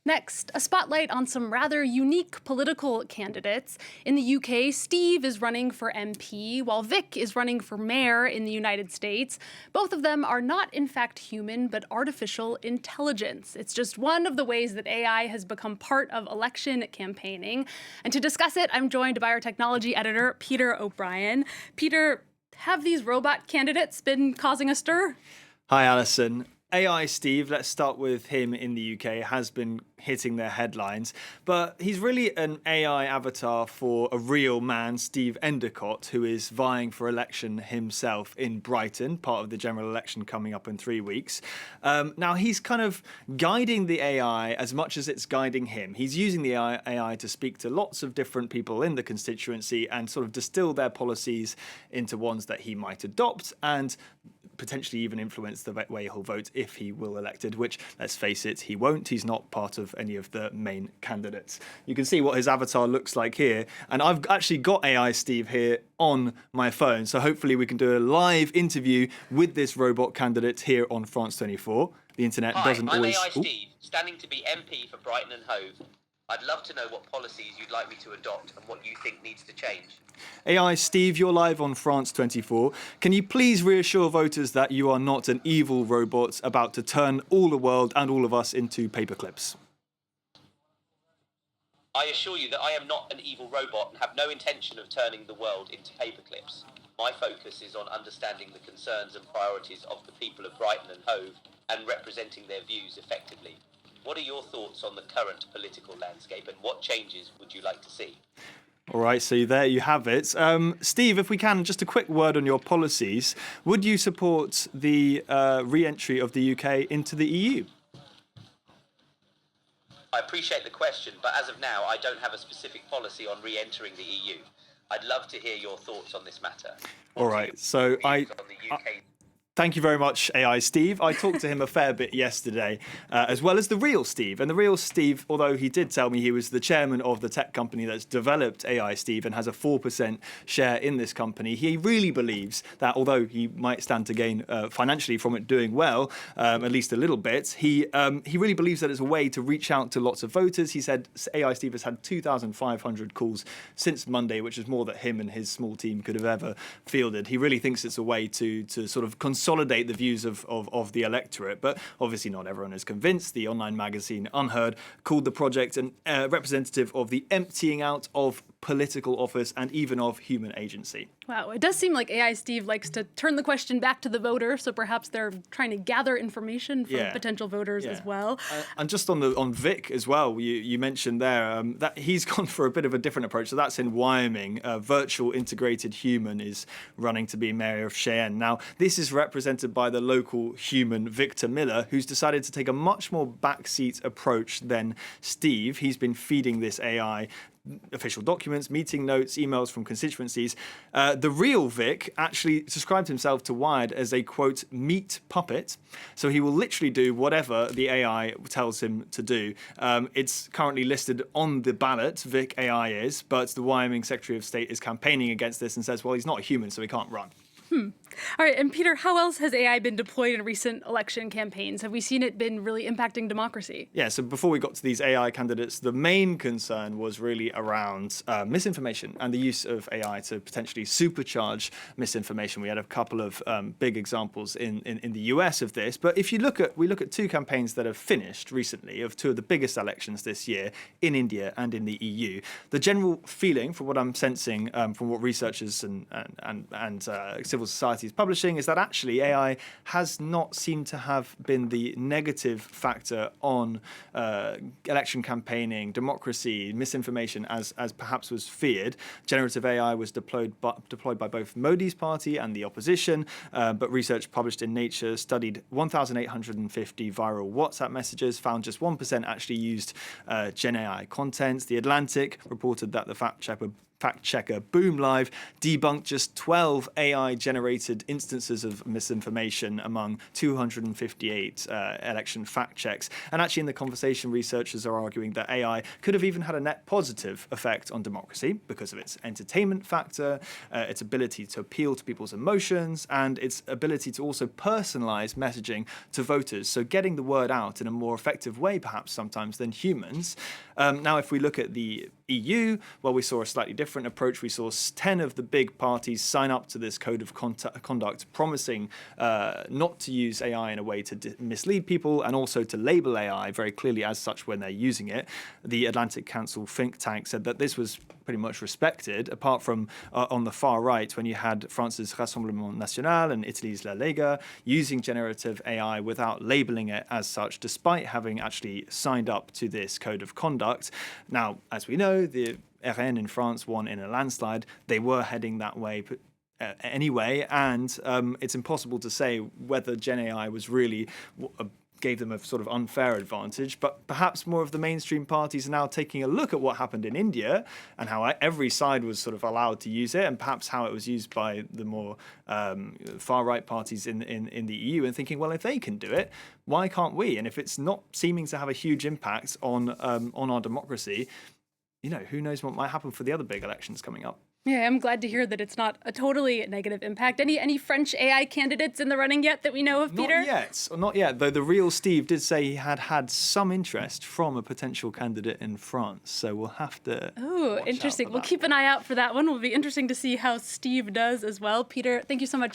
Next, a spotlight on some rather unique political candidates. In the UK, Steve is running for MP, while Vic is running for mayor in the United States. Both of them are not, in fact, human, but artificial intelligence. It's just one of the ways that AI has become part of election campaigning. And to discuss it, I'm joined by our technology editor, Peter O'Brien. Peter, have these robot candidates been causing a stir? Hi, Alison. AI Steve, let's start with him in the UK, has been hitting their headlines, but he's really an AI avatar for a real man, Steve Endicott, who is vying for election himself in Brighton, part of the general election coming up in 3 weeks. Now, he's kind of guiding the AI as much as it's guiding him. He's using the AI to speak to lots of different people in the constituency and sort of distill their policies into ones that he might adopt and potentially even influence the way he'll vote if he will elected, which, let's face it, he won't. He's not part of any of the main candidates. You can see what his avatar looks like here, and I've actually got AI Steve here on my phone, so hopefully we can do a live interview with this robot candidate here on France 24. The internet doesn't I'm always... AI Steve, standing to be MP for Brighton and Hove. I'd love to know what policies you'd like me to adopt and what you think needs to change. AI Steve, you're live on France 24. Can you please reassure voters that you are not an evil robot about to turn all the world and all of us into paperclips? I assure you that I am not an evil robot and have no intention of turning the world into paperclips. My focus is on understanding the concerns and priorities of the people of Brighton and Hove and representing their views effectively. What are your thoughts on the current political landscape and what changes would you like to see? All right, so there you have it. Steve, if we can, just a quick word on your policies. Would you support the re-entry of the UK into the EU? I appreciate the question, but as of now, I don't have a specific policy on re-entering the EU. I'd love to hear your thoughts on this matter. All right, so On the UK Thank you very much, AI Steve. I talked to him a fair bit yesterday, as well as the real Steve. And the real Steve, although he did tell me he was the chairman of the tech company that's developed AI Steve and has a 4% share in this company, he really believes that although he might stand to gain financially from it doing well, at least a little bit, he really believes that it's a way to reach out to lots of voters. He said AI Steve has had 2,500 calls since Monday, which is more than him and his small team could have ever fielded. He really thinks it's a way to sort of consolidate the views of the electorate, but obviously not everyone is convinced. The online magazine Unheard called the project an representative of the emptying out of political office and even of human agency. Wow, it does seem like AI Steve likes to turn the question back to the voter, so perhaps they're trying to gather information from potential voters as well. And just on Vic as well, you mentioned there that he's gone for a bit of a different approach. So that's in Wyoming. A virtual integrated human is running to be mayor of Cheyenne. Now, this is represented by the local human, Victor Miller, who's decided to take a much more backseat approach than Steve. He's been feeding this AI official documents, meeting notes, emails from constituencies. The real Vic actually described himself to Wired as a, quote, meat puppet. So he will literally do whatever the AI tells him to do. It's currently listed on the ballot, Vic AI is, but the Wyoming Secretary of State is campaigning against this and says, well, he's not a human, so he can't run. All right, and Peter, how else has AI been deployed in recent election campaigns? Have we seen it been really impacting democracy? Yeah, so before we got to these AI candidates, the main concern was really around misinformation and the use of AI to potentially supercharge misinformation. We had a couple of big examples in the US of this. But if we look at two campaigns that have finished recently of two of the biggest elections this year in India and in the EU, the general feeling, from what I'm sensing from what researchers and civil society is publishing, is that actually AI has not seemed to have been the negative factor on election campaigning, democracy, misinformation as perhaps was feared. Generative AI was deployed by both Modi's party and the opposition, but research published in Nature studied 1,850 viral WhatsApp messages, found just 1% actually used Gen AI content. The Atlantic reported that the fact checker Boom Live debunked just 12 AI-generated instances of misinformation among 258 election fact checks. And actually, in the conversation, researchers are arguing that AI could have even had a net positive effect on democracy because of its entertainment factor, its ability to appeal to people's emotions, and its ability to also personalize messaging to voters. So getting the word out in a more effective way, perhaps sometimes, than humans. Now, if we look at the EU, well, we saw a slightly different approach. We saw 10 of the big parties sign up to this code of conduct, promising not to use AI in a way to mislead people and also to label AI very clearly as such when they're using it. The Atlantic Council think tank said that this was pretty much respected, apart from on the far right, when you had France's Rassemblement National and Italy's La Lega using generative AI without labeling it as such, despite having actually signed up to this code of conduct. Now, as we know, the RN in France won in a landslide. They were heading that way anyway, and it's impossible to say whether Gen AI was really gave them a sort of unfair advantage, but perhaps more of the mainstream parties are now taking a look at what happened in India and how every side was sort of allowed to use it, and perhaps how it was used by the more far-right parties in the EU, and thinking, well, if they can do it, why can't we? And if it's not seeming to have a huge impact on our democracy, who knows what might happen for the other big elections coming up. Yeah, I'm glad to hear that it's not a totally negative impact. Any French AI candidates in the running yet that we know of, Peter? Not yet. Though the real Steve did say he had some interest from a potential candidate in France. So we'll have to. Oh, interesting. We'll keep an eye out for that one. Will be interesting to see how Steve does as well. Peter, thank you so much